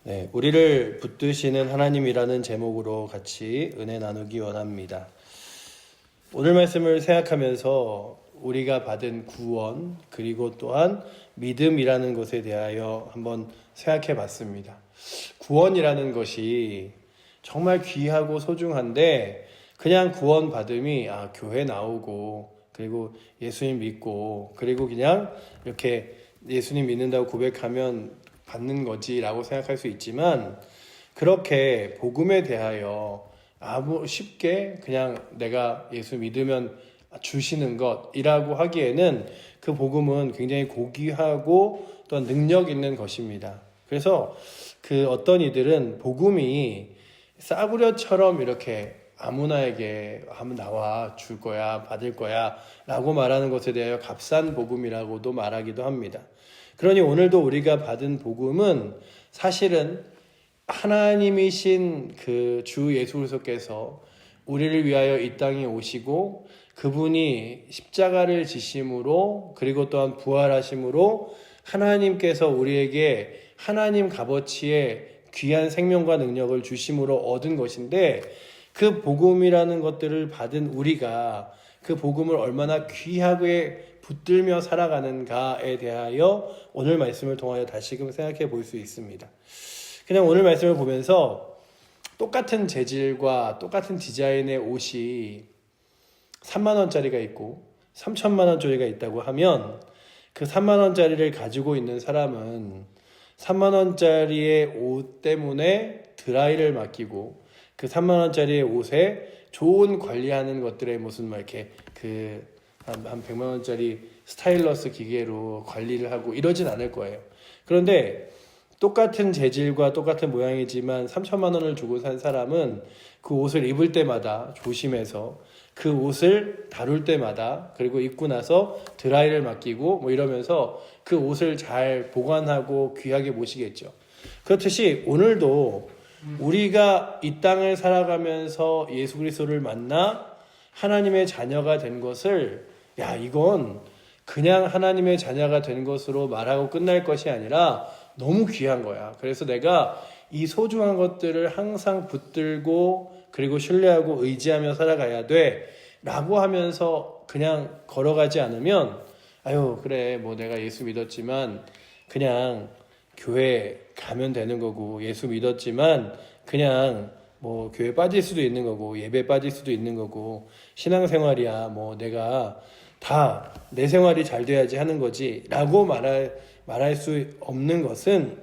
네, 우리를 붙드시는 하나님이라는 제목으로 같이 은혜 나누기 원합니다. 오늘 말씀을 생각하면서 우리가 받은 구원 그리고 또한 믿음이라는 것에 대하여 한번 생각해 봤습니다. 구원이라는 것이 정말 귀하고 소중한데 그냥 구원 받음이 교회 나오고 그리고 예수님 믿고 그리고 그냥 이렇게 예수님 믿는다고 고백하면 받는 거지라고 생각할 수 있지만 그렇게 복음에 대하여 아무 쉽게 그냥 내가 예수 믿으면 주시는 것이라고 하기에는 그 복음은 굉장히 고귀하고 또 능력 있는 것입니다. 그래서 그 어떤 이들은 복음이 싸구려처럼 이렇게 아무나에게 하면 나와 줄 거야 받을 거야 라고 말하는 것에 대하여 값싼 복음이라고도 말하기도 합니다. 그러니 오늘도 우리가 받은 복음은 사실은 하나님이신 그 주 예수 그리스도께서 우리를 위하여 이 땅에 오시고 그분이 십자가를 지심으로 그리고 또한 부활하심으로 하나님께서 우리에게 하나님 값어치의 귀한 생명과 능력을 주심으로 얻은 것인데 그 복음이라는 것들을 받은 우리가 그 복음을 얼마나 귀하게 붙들며 살아가는가에 대하여 오늘 말씀을 통하여 다시금 생각해 볼 수 있습니다. 그냥 오늘 말씀을 보면서 똑같은 재질과 똑같은 디자인의 옷이 3만 원짜리가 있고 3천만 원짜리가 있다고 하면 그 3만 원짜리를 가지고 있는 사람은 3만 원짜리의 옷 때문에 드라이를 맡기고 그 3만 원짜리의 옷에 좋은 관리하는 것들의 무슨 막 이렇게 한 100만 원짜리 스타일러스 기계로 관리를 하고 이러진 않을 거예요. 그런데 똑같은 재질과 똑같은 모양이지만 3천만 원을 주고 산 사람은 그 옷을 입을 때마다 조심해서 그 옷을 다룰 때마다 그리고 입고 나서 드라이를 맡기고 뭐 이러면서 그 옷을 잘 보관하고 귀하게 모시겠죠. 그렇듯이 오늘도 우리가 이 땅을 살아가면서 예수 그리스도를 만나 하나님의 자녀가 된 것을 이건 그냥 하나님의 자녀가 된 것으로 말하고 끝날 것이 아니라 너무 귀한 거야. 그래서 내가 이 소중한 것들을 항상 붙들고 그리고 신뢰하고 의지하며 살아가야 돼 라고 하면서 그냥 걸어가지 않으면 그래 뭐 내가 예수 믿었지만 그냥 교회 가면 되는 거고 예수 믿었지만 그냥 뭐 교회 빠질 수도 있는 거고 예배 빠질 수도 있는 거고 신앙생활이야 뭐 내가 다 내 생활이 잘 돼야지 하는 거지 라고 말할 수 없는 것은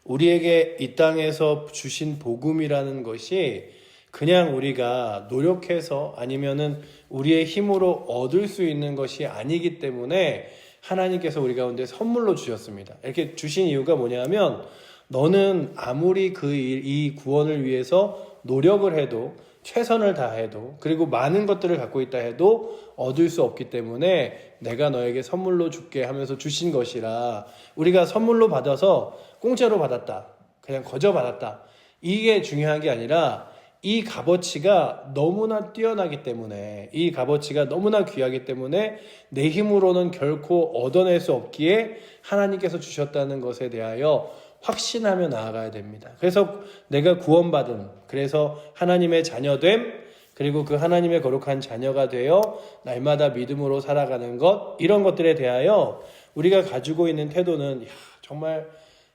우리에게 이 땅에서 주신 복음이라는 것이 그냥 우리가 노력해서 아니면은 우리의 힘으로 얻을 수 있는 것이 아니기 때문에 하나님께서 우리 가운데 선물로 주셨습니다. 이렇게 주신 이유가 뭐냐면 너는 아무리 이 구원을 위해서 노력을 해도 최선을 다해도 그리고 많은 것들을 갖고 있다 해도 얻을 수 없기 때문에 내가 너에게 선물로 줄게 하면서 주신 것이라 우리가 선물로 받아서 공짜로 받았다 그냥 거저 받았다 이게 중요한 게 아니라 이 값어치가 너무나 뛰어나기 때문에 이 값어치가 너무나 귀하기 때문에 내 힘으로는 결코 얻어낼 수 없기에 하나님께서 주셨다는 것에 대하여 확신하며 나아가야 됩니다. 그래서 내가 구원받은 그래서 하나님의 자녀됨 그리고 그 하나님의 거룩한 자녀가 되어 날마다 믿음으로 살아가는 것 이런 것들에 대하여 우리가 가지고 있는 태도는 정말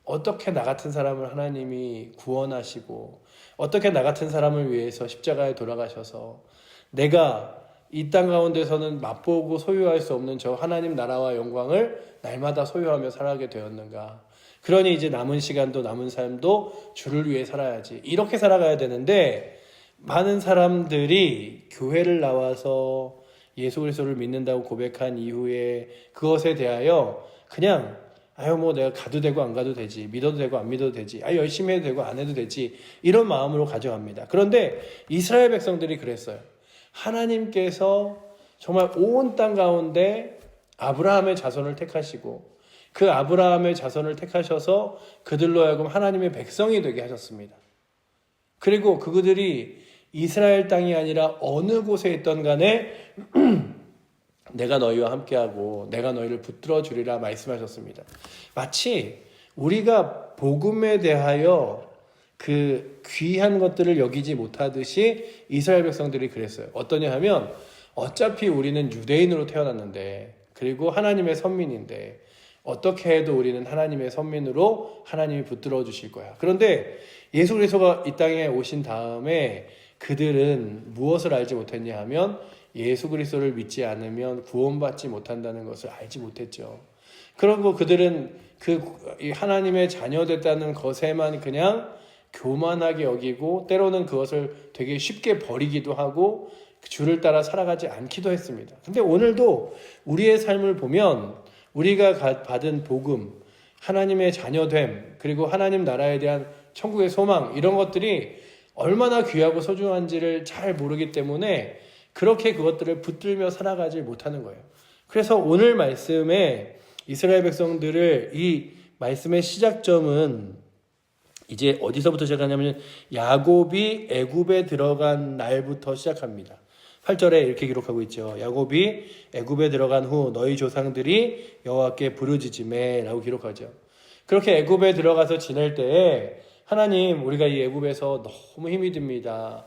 어떻게 나 같은 사람을 하나님이 구원하시고 어떻게 나 같은 사람을 위해서 십자가에 돌아가셔서 내가 이 땅 가운데서는 맛보고 소유할 수 없는 저 하나님 나라와 영광을 날마다 소유하며 살아가게 되었는가. 그러니 이제 남은 시간도 남은 삶도 주를 위해 살아야지. 이렇게 살아가야 되는데 많은 사람들이 교회를 나와서 예수 그리스도를 믿는다고 고백한 이후에 그것에 대하여 그냥 뭐 내가 가도 되고 안 가도 되지. 믿어도 되고 안 믿어도 되지. 열심히 해도 되고 안 해도 되지. 이런 마음으로 가져갑니다. 그런데 이스라엘 백성들이 그랬어요. 하나님께서 정말 온 땅 가운데 아브라함의 자손을 택하시고 그 아브라함의 자손을 택하셔서 그들로 하여금 하나님의 백성이 되게 하셨습니다. 그리고 그들이 이스라엘 땅이 아니라 어느 곳에 있던 간에 내가 너희와 함께하고 내가 너희를 붙들어 주리라 말씀하셨습니다. 마치 우리가 복음에 대하여 그 귀한 것들을 여기지 못하듯이 이스라엘 백성들이 그랬어요. 어떠냐 하면 어차피 우리는 유대인으로 태어났는데 그리고 하나님의 선민인데 어떻게 해도 우리는 하나님의 선민으로 하나님이 붙들어 주실 거야. 그런데 예수 그리스도가 이 땅에 오신 다음에 그들은 무엇을 알지 못했냐 하면 예수 그리스도를 믿지 않으면 구원받지 못한다는 것을 알지 못했죠. 그리고 그들은 그 하나님의 자녀됐다는 것에만 그냥 교만하게 여기고 때로는 그것을 되게 쉽게 버리기도 하고 주를 따라 살아가지 않기도 했습니다. 근데 오늘도 우리의 삶을 보면 우리가 받은 복음, 하나님의 자녀됨, 그리고 하나님 나라에 대한 천국의 소망, 이런 것들이 얼마나 귀하고 소중한지를 잘 모르기 때문에 그렇게 그것들을 붙들며 살아가지 못하는 거예요. 그래서 오늘 말씀에 이스라엘 백성들을 이 말씀의 시작점은 이제 어디서부터 시작하냐면 야곱이 애굽에 들어간 날부터 시작합니다. 8절에 이렇게 기록하고 있죠. 야곱이 애굽에 들어간 후 너희 조상들이 여호와께 부르짖으매 라고 기록하죠. 그렇게 애굽에 들어가서 지낼 때에 하나님, 우리가 이 애굽에서 너무 힘이 듭니다.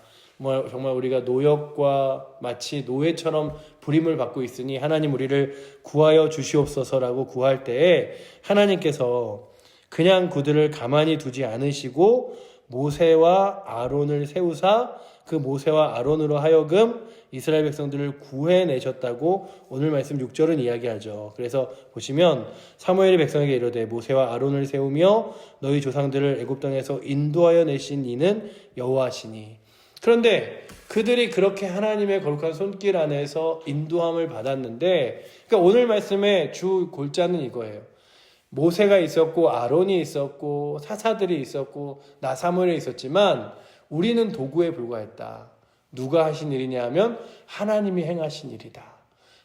정말 우리가 노역과 마치 노예처럼 부림을 받고 있으니 하나님 우리를 구하여 주시옵소서라고 구할 때에 하나님께서 그냥 그들을 가만히 두지 않으시고 모세와 아론을 세우사 그 모세와 아론으로 하여금 이스라엘 백성들을 구해내셨다고 오늘 말씀 6절은 이야기하죠. 그래서 보시면 사무엘이 백성에게 이르되 모세와 아론을 세우며 너희 조상들을 애굽 땅에서 인도하여 내신 이는 여호와시니. 그런데 그들이 그렇게 하나님의 거룩한 손길 안에서 인도함을 받았는데, 그러니까 오늘 말씀의 주 골자는 이거예요. 모세가 있었고 아론이 있었고 사사들이 있었고 사무엘이 있었지만 우리는 도구에 불과했다. 누가 하신 일이냐 하면 하나님이 행하신 일이다.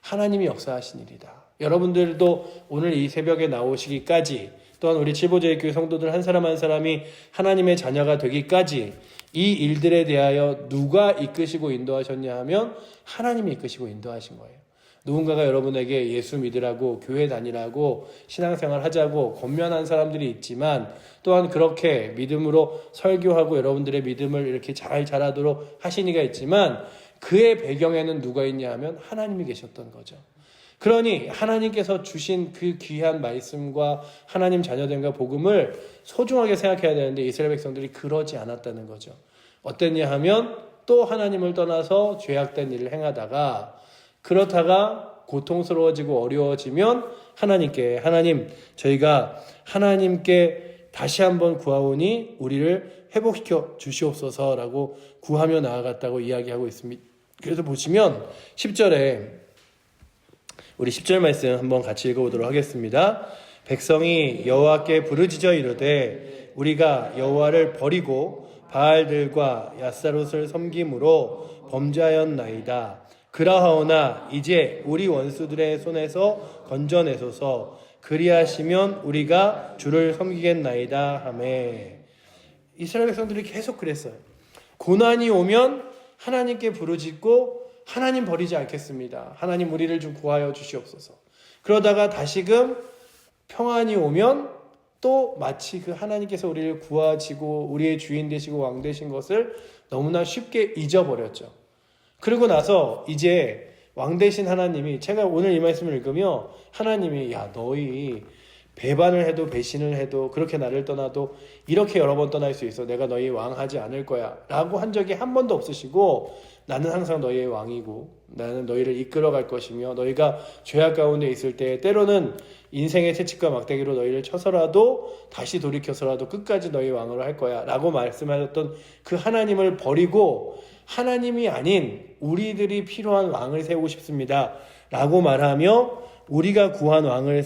하나님이 역사하신 일이다. 여러분들도 오늘 이 새벽에 나오시기까지, 또한 우리 칠보제일교회 성도들 한 사람 한 사람이 하나님의 자녀가 되기까지 이 일들에 대하여 누가 이끄시고 인도하셨냐 하면 하나님이 이끄시고 인도하신 거예요. 누군가가 여러분에게 예수 믿으라고 교회 다니라고 신앙생활 하자고 권면한 사람들이 있지만 또한 그렇게 믿음으로 설교하고 여러분들의 믿음을 이렇게 잘 자라도록 하신 이가 있지만 그의 배경에는 누가 있냐 하면 하나님이 계셨던 거죠. 그러니 하나님께서 주신 그 귀한 말씀과 하나님 자녀됨과 복음을 소중하게 생각해야 되는데 이스라엘 백성들이 그러지 않았다는 거죠. 어땠냐 하면 또 하나님을 떠나서 죄악된 일을 행하다가 그렇다가 고통스러워지고 어려워지면 하나님 저희가 하나님께 다시 한번 구하오니 우리를 회복시켜 주시옵소서라고 구하며 나아갔다고 이야기하고 있습니다. 그래서 보시면 10절에 우리 10절 말씀 한번 같이 읽어보도록 하겠습니다. 백성이 여호와께 부르짖어 이르되 우리가 여호와를 버리고 바알들과 앗사롯을 섬김으로 범죄하였나이다. 그러하오나 이제 우리 원수들의 손에서 건져내소서. 그리하시면 우리가 주를 섬기겠나이다 하매. 이스라엘 백성들이 계속 그랬어요. 고난이 오면 하나님께 부르짖고 하나님 버리지 않겠습니다. 하나님 우리를 좀 구하여 주시옵소서. 그러다가 다시금 평안이 오면 또 마치 그 하나님께서 우리를 구하시고 우리의 주인 되시고 왕 되신 것을 너무나 쉽게 잊어버렸죠. 그러고 나서 이제 왕 되신 하나님이, 제가 오늘 이 말씀을 읽으며 하나님이 야 너희 배반을 해도 배신을 해도 그렇게 나를 떠나도 이렇게 여러 번 떠날 수 있어. 내가 너희 왕하지 않을 거야 라고 한 적이 한 번도 없으시고 나는 항상 너희의 왕이고 나는 너희를 이끌어갈 것이며 너희가 죄악 가운데 있을 때 때로는 인생의 채찍과 막대기로 너희를 쳐서라도 다시 돌이켜서라도 끝까지 너희 왕으로 할 거야 라고 말씀하셨던 그 하나님을 버리고 하나님이 아닌 우리들이 필요한 왕을 세우고 싶습니다 라고 말하며 우리가 구한 왕을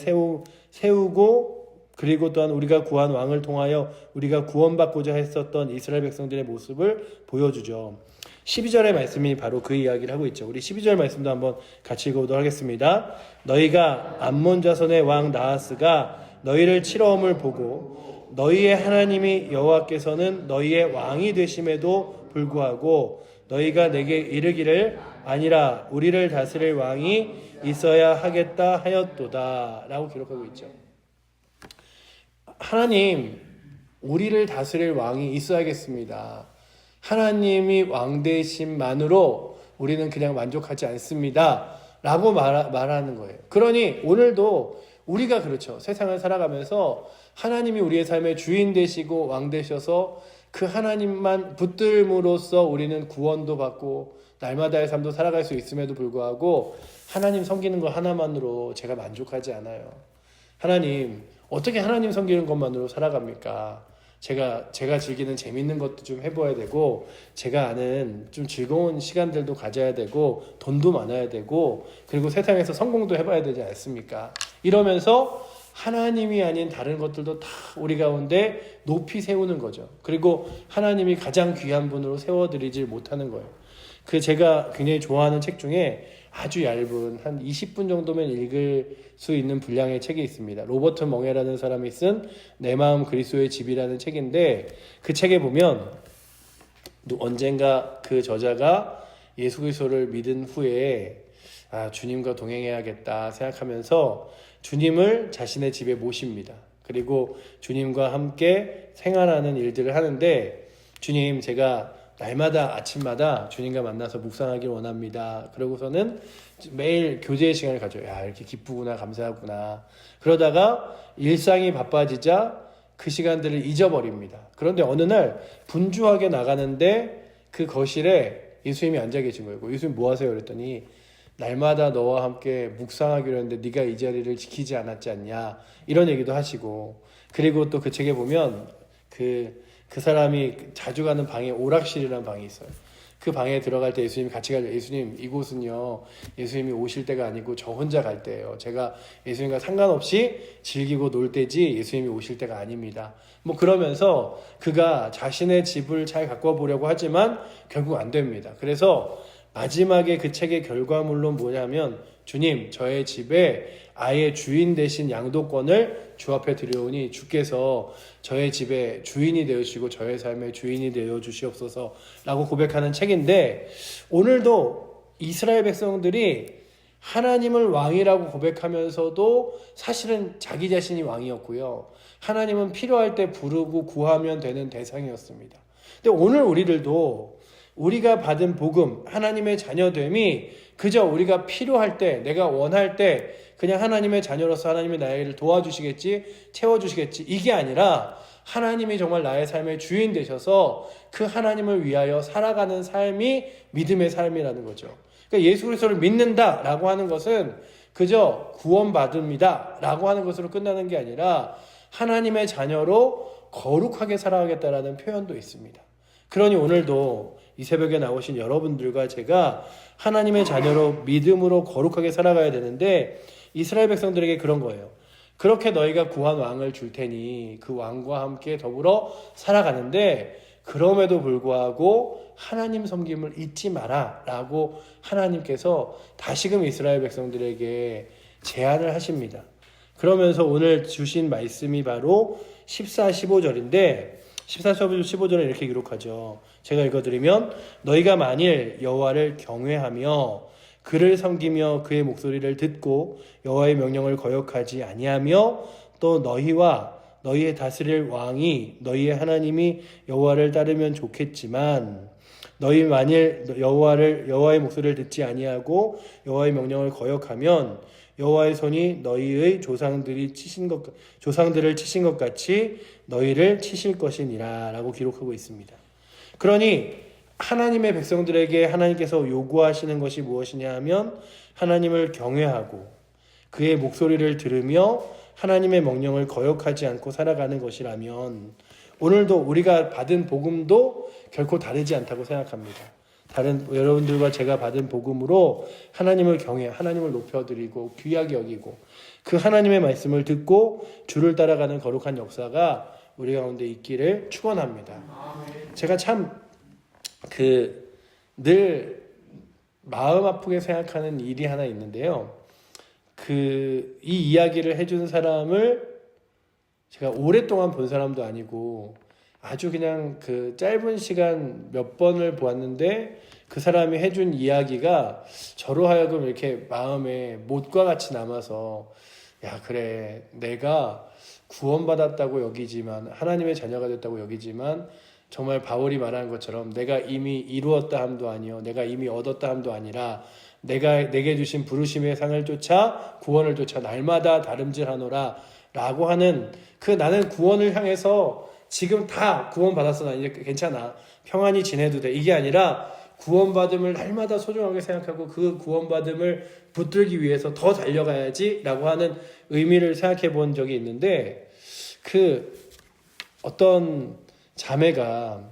세우고 그리고 또한 우리가 구한 왕을 통하여 우리가 구원받고자 했었던 이스라엘 백성들의 모습을 보여주죠. 12절의 말씀이 바로 그 이야기를 하고 있죠. 우리 12절 말씀도 한번 같이 읽어보도록 하겠습니다. 너희가 암몬 자손의 왕 나하스가 너희를 치러옴을 보고 너희의 하나님이 여호와께서는 너희의 왕이 되심에도 불구하고 너희가 내게 이르기를 아니라 우리를 다스릴 왕이 있어야 하겠다 하였도다 라고 기록하고 있죠. 하나님, 우리를 다스릴 왕이 있어야겠습니다. 하나님이 왕 되심만으로 우리는 그냥 만족하지 않습니다. 라고 말하는 거예요. 그러니 오늘도 우리가 그렇죠. 세상을 살아가면서 하나님이 우리의 삶의 주인 되시고 왕 되셔서 그 하나님만 붙들므로써 우리는 구원도 받고 날마다의 삶도 살아갈 수 있음에도 불구하고 하나님 섬기는 것 하나만으로 제가 만족하지 않아요. 하나님, 어떻게 하나님 섬기는 것만으로 살아갑니까? 제가 즐기는 재밌는 것도 좀 해봐야 되고, 제가 아는 좀 즐거운 시간들도 가져야 되고, 돈도 많아야 되고, 그리고 세상에서 성공도 해봐야 되지 않습니까? 이러면서 하나님이 아닌 다른 것들도 다 우리 가운데 높이 세우는 거죠. 그리고 하나님이 가장 귀한 분으로 세워드리질 못하는 거예요. 제가 굉장히 좋아하는 책 중에 아주 얇은 한 20분 정도면 읽을 수 있는 분량의 책이 있습니다. 로버트 멍에라는 사람이 쓴 내 마음 그리스도의 집이라는 책인데, 그 책에 보면 언젠가 그 저자가 예수 그리스도를 믿은 후에 주님과 동행해야겠다 생각하면서 주님을 자신의 집에 모십니다. 그리고 주님과 함께 생활하는 일들을 하는데, 주님, 제가 날마다 아침마다 주님과 만나서 묵상하길 원합니다. 그러고서는 매일 교제의 시간을 가져요. 이렇게 기쁘구나, 감사하구나. 그러다가 일상이 바빠지자 그 시간들을 잊어버립니다. 그런데 어느 날 분주하게 나가는데 그 거실에 예수님이 앉아 계신 거예요. 예수님 뭐 하세요? 그랬더니 날마다 너와 함께 묵상하기로 했는데 네가 이 자리를 지키지 않았지 않냐, 이런 얘기도 하시고, 그리고 또 그 책에 보면 그 사람이 자주 가는 방에 오락실이라는 방이 있어요. 그 방에 들어갈 때 예수님이 같이 가죠. 예수님, 이곳은요 예수님이 오실 때가 아니고 저 혼자 갈 때예요. 제가 예수님과 상관없이 즐기고 놀 때지 예수님이 오실 때가 아닙니다. 뭐 그러면서 그가 자신의 집을 잘 가꿔보려고 하지만 결국 안 됩니다. 그래서 마지막에 그 책의 결과물로 뭐냐면, 주님, 저의 집에 아예 주인 되신 양도권을 주 앞에 드려오니 주께서 저의 집에 주인이 되어주시고 저의 삶의 주인이 되어주시옵소서 라고 고백하는 책인데, 오늘도 이스라엘 백성들이 하나님을 왕이라고 고백하면서도 사실은 자기 자신이 왕이었고요, 하나님은 필요할 때 부르고 구하면 되는 대상이었습니다. 근데 오늘 우리들도 우리가 받은 복음, 하나님의 자녀됨이 그저 우리가 필요할 때, 내가 원할 때 그냥 하나님의 자녀로서 하나님이 나를 도와주시겠지, 채워주시겠지, 이게 아니라 하나님이 정말 나의 삶의 주인 되셔서 그 하나님을 위하여 살아가는 삶이 믿음의 삶이라는 거죠. 그러니까 예수 그리스도를 믿는다라고 하는 것은 그저 구원받습니다 라고 하는 것으로 끝나는 게 아니라 하나님의 자녀로 거룩하게 살아가겠다라는 표현도 있습니다. 그러니 오늘도 이 새벽에 나오신 여러분들과 제가 하나님의 자녀로 믿음으로 거룩하게 살아가야 되는데, 이스라엘 백성들에게 그런 거예요. 그렇게 너희가 구한 왕을 줄 테니 그 왕과 함께 더불어 살아가는데, 그럼에도 불구하고 하나님 섬김을 잊지 마라 라고 하나님께서 다시금 이스라엘 백성들에게 제안을 하십니다. 그러면서 오늘 주신 말씀이 바로 14, 15절인데 14, 15절에 이렇게 기록하죠. 제가 읽어드리면, 너희가 만일 여호와를 경외하며 그를 섬기며 그의 목소리를 듣고 여호와의 명령을 거역하지 아니하며 또 너희와 너희의 다스릴 왕이 너희의 하나님이 여호와를 따르면 좋겠지만, 너희 만일 여호와의 목소리를 듣지 아니하고 여호와의 명령을 거역하면 여호와의 손이 너희의 조상들을 치신 것 같이 너희를 치실 것이니라 라고 기록하고 있습니다. 그러니 하나님의 백성들에게 하나님께서 요구하시는 것이 무엇이냐 하면, 하나님을 경외하고 그의 목소리를 들으며 하나님의 명령을 거역하지 않고 살아가는 것이라면, 오늘도 우리가 받은 복음도 결코 다르지 않다고 생각합니다. 다른 여러분들과 제가 받은 복음으로 하나님을 하나님을 높여드리고 귀하게 여기고 그 하나님의 말씀을 듣고 주를 따라가는 거룩한 역사가 우리 가운데 있기를 축원합니다. 제가 참 늘 마음 아프게 생각하는 일이 하나 있는데요. 이 이야기를 해준 사람을 제가 오랫동안 본 사람도 아니고 아주 그냥 짧은 시간 몇 번을 보았는데, 그 사람이 해준 이야기가 저로 하여금 이렇게 마음에 못과 같이 남아서, 야, 그래, 내가 구원받았다고 여기지만 하나님의 자녀가 됐다고 여기지만 정말 바울이 말하는 것처럼 내가 이미 이루었다 함도 아니요 내가 이미 얻었다 함도 아니라 내게 주신 부르심의 상을 쫓아 구원을 쫓아 날마다 다름질하노라 라고 하는 그 나는 구원을 향해서 지금 다 구원받았어 나 이제 괜찮아 평안히 지내도 돼 이게 아니라 구원받음을 날마다 소중하게 생각하고 그 구원받음을 붙들기 위해서 더 달려가야지 라고 하는 의미를 생각해 본 적이 있는데 그 어떤 자매가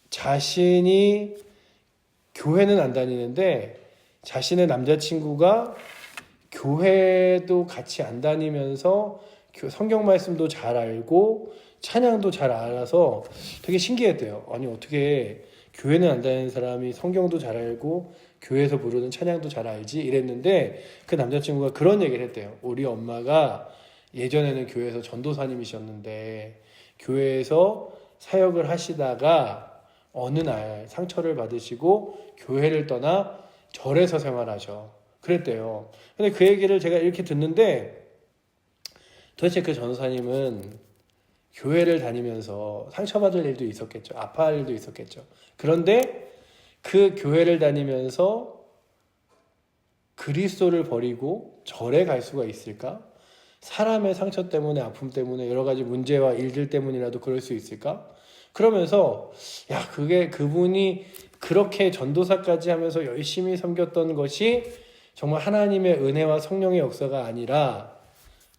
자신이 교회는 안 다니는데 자신의 남자친구가 교회도 같이 안 다니면서 성경 말씀도 잘 알고 찬양도 잘 알아서 되게 신기했대요. 아니 어떻게 교회는 안 다니는 사람이 성경도 잘 알고 교회에서 부르는 찬양도 잘 알지 이랬는데 그 남자친구가 그런 얘기를 했대요. 우리 엄마가 예전에는 교회에서 전도사님이셨는데 교회에서 사역을 하시다가 어느 날 상처를 받으시고 교회를 떠나 절에서 생활하셔. 그랬대요. 근데 그 얘기를 제가 이렇게 듣는데 도대체 그 전도사님은 교회를 다니면서 상처받을 일도 있었겠죠. 아파할 일도 있었겠죠. 그런데 그 교회를 다니면서 그리스도를 버리고 절에 갈 수가 있을까? 사람의 상처 때문에 아픔 때문에 여러 가지 문제와 일들 때문이라도 그럴 수 있을까? 그러면서 야 그게 그분이 그렇게 전도사까지 하면서 열심히 섬겼던 것이 정말 하나님의 은혜와 성령의 역사가 아니라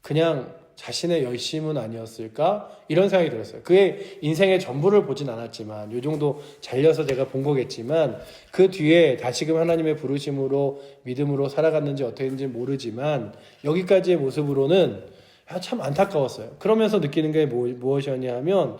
그냥 자신의 열심은 아니었을까? 이런 생각이 들었어요. 그의 인생의 전부를 보진 않았지만 요 정도 잘려서 제가 본 거겠지만 그 뒤에 다시금 하나님의 부르심으로 믿음으로 살아갔는지 어떻게 했는지 모르지만 여기까지의 모습으로는 참 안타까웠어요. 그러면서 느끼는 게 무엇이었냐 하면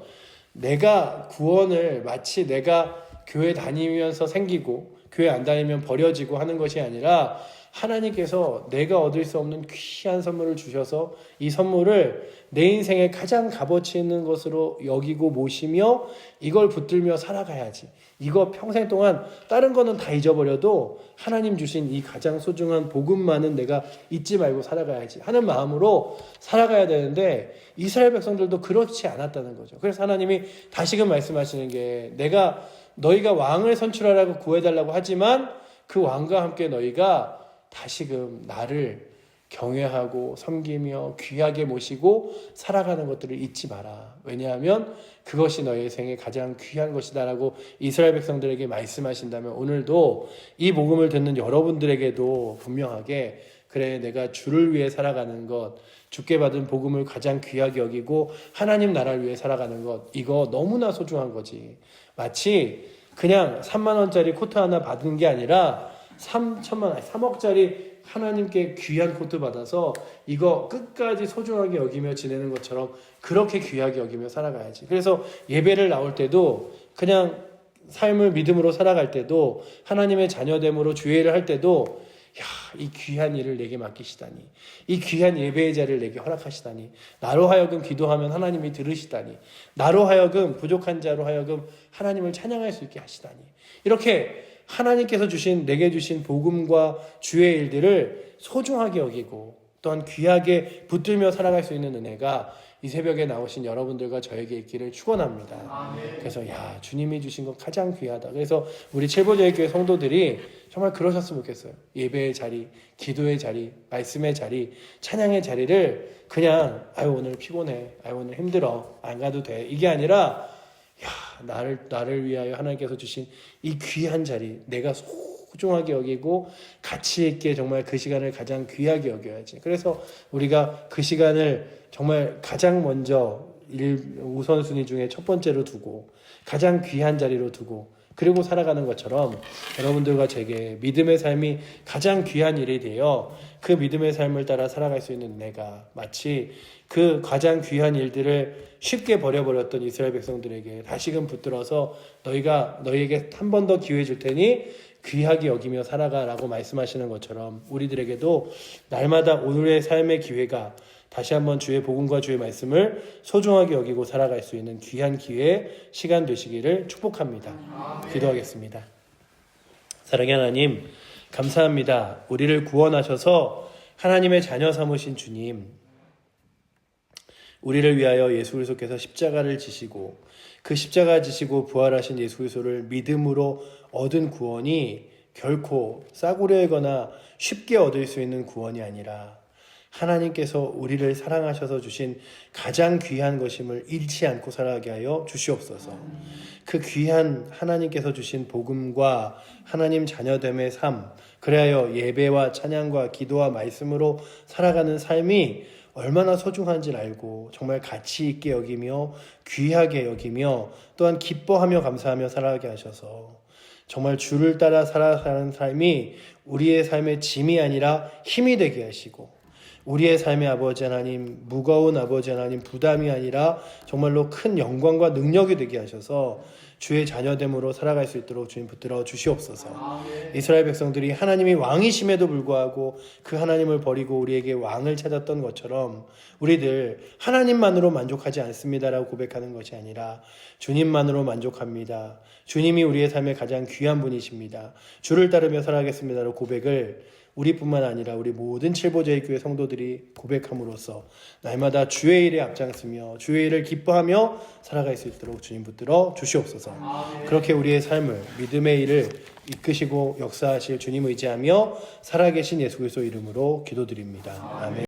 내가 구원을 마치 내가 교회 다니면서 생기고 교회 안 다니면 버려지고 하는 것이 아니라 하나님께서 내가 얻을 수 없는 귀한 선물을 주셔서 이 선물을 내 인생에 가장 값어치 있는 것으로 여기고 모시며 이걸 붙들며 살아가야지. 이거 평생 동안 다른 거는 다 잊어버려도 하나님 주신 이 가장 소중한 복음만은 내가 잊지 말고 살아가야지 하는 마음으로 살아가야 되는데 이스라엘 백성들도 그렇지 않았다는 거죠. 그래서 하나님이 다시금 말씀하시는 게 내가 너희가 왕을 선출하라고 구해달라고 하지만 그 왕과 함께 너희가 다시금 나를 경외하고 섬기며 귀하게 모시고 살아가는 것들을 잊지 마라. 왜냐하면 그것이 너의 생에 가장 귀한 것이다 라고 이스라엘 백성들에게 말씀하신다면 오늘도 이 복음을 듣는 여러분들에게도 분명하게 그래 내가 주를 위해 살아가는 것 주께 받은 복음을 가장 귀하게 여기고 하나님 나라를 위해 살아가는 것 이거 너무나 소중한 거지. 마치 그냥 3만 원짜리 코트 하나 받은 게 아니라 3억짜리 하나님께 귀한 코트 받아서 이거 끝까지 소중하게 여기며 지내는 것처럼 그렇게 귀하게 여기며 살아가야지. 그래서 예배를 나올 때도 그냥 삶을 믿음으로 살아갈 때도 하나님의 자녀됨으로 주의를 할 때도 이 귀한 일을 내게 맡기시다니 이 귀한 예배의 자리를 내게 허락하시다니 나로 하여금 기도하면 하나님이 들으시다니 나로 하여금 부족한 자로 하여금 하나님을 찬양할 수 있게 하시다니 이렇게 하나님께서 내게 주신 복음과 주의 일들을 소중하게 여기고 또한 귀하게 붙들며 살아갈 수 있는 은혜가 이 새벽에 나오신 여러분들과 저에게 있기를 축원합니다. 아멘. 그래서 주님이 주신 것 가장 귀하다. 그래서 우리 칠보제일교회 성도들이 정말 그러셨으면 좋겠어요. 예배의 자리, 기도의 자리, 말씀의 자리, 찬양의 자리를 그냥 오늘 피곤해, 오늘 힘들어, 안 가도 돼 이게 아니라 나를 위하여 하나님께서 주신 이 귀한 자리 내가 소중하게 여기고 가치 있게 정말 그 시간을 가장 귀하게 여겨야지. 그래서 우리가 그 시간을 정말 가장 먼저 우선순위 중에 첫 번째로 두고 가장 귀한 자리로 두고 그리고 살아가는 것처럼 여러분들과 제게 믿음의 삶이 가장 귀한 일이 되어 그 믿음의 삶을 따라 살아갈 수 있는 내가 마치 그 가장 귀한 일들을 쉽게 버려버렸던 이스라엘 백성들에게 다시금 붙들어서 너희에게 한 번 더 기회 줄 테니 귀하게 여기며 살아가라고 말씀하시는 것처럼 우리들에게도 날마다 오늘의 삶의 기회가 다시 한번 주의 복음과 주의 말씀을 소중하게 여기고 살아갈 수 있는 귀한 기회, 시간 되시기를 축복합니다. 아멘. 기도하겠습니다. 사랑의 하나님, 감사합니다. 우리를 구원하셔서 하나님의 자녀 삼으신 주님, 우리를 위하여 예수 그리스도께서 십자가를 지시고 그 십자가 지시고 부활하신 예수 그리스도를 믿음으로 얻은 구원이 결코 싸구려이거나 쉽게 얻을 수 있는 구원이 아니라 하나님께서 우리를 사랑하셔서 주신 가장 귀한 것임을 잃지 않고 살아가게 하여 주시옵소서. 그 귀한 하나님께서 주신 복음과 하나님 자녀됨의 삶, 그래야 예배와 찬양과 기도와 말씀으로 살아가는 삶이 얼마나 소중한지를 알고 정말 가치 있게 여기며 귀하게 여기며 또한 기뻐하며 감사하며 살아가게 하셔서 정말 주를 따라 살아가는 삶이 우리의 삶의 짐이 아니라 힘이 되게 하시고 우리의 삶의 아버지 하나님, 무거운 아버지 하나님, 부담이 아니라 정말로 큰 영광과 능력이 되게 하셔서 주의 자녀됨으로 살아갈 수 있도록 주님 붙들어 주시옵소서. 이스라엘 백성들이 하나님이 왕이심에도 불구하고 그 하나님을 버리고 우리에게 왕을 찾았던 것처럼 우리들 하나님만으로 만족하지 않습니다라고 고백하는 것이 아니라 주님만으로 만족합니다. 주님이 우리의 삶의 가장 귀한 분이십니다. 주를 따르며 살아가겠습니다라고 고백을 우리뿐만 아니라 우리 모든 칠보제일교회 성도들이 고백함으로써 날마다 주의 일에 앞장서며 주의 일을 기뻐하며 살아갈 수 있도록 주님 붙들어 주시옵소서. 그렇게 우리의 삶을 믿음의 일을 이끄시고 역사하실 주님 의지하며 살아계신 예수 그리스도 이름으로 기도드립니다. 아멘.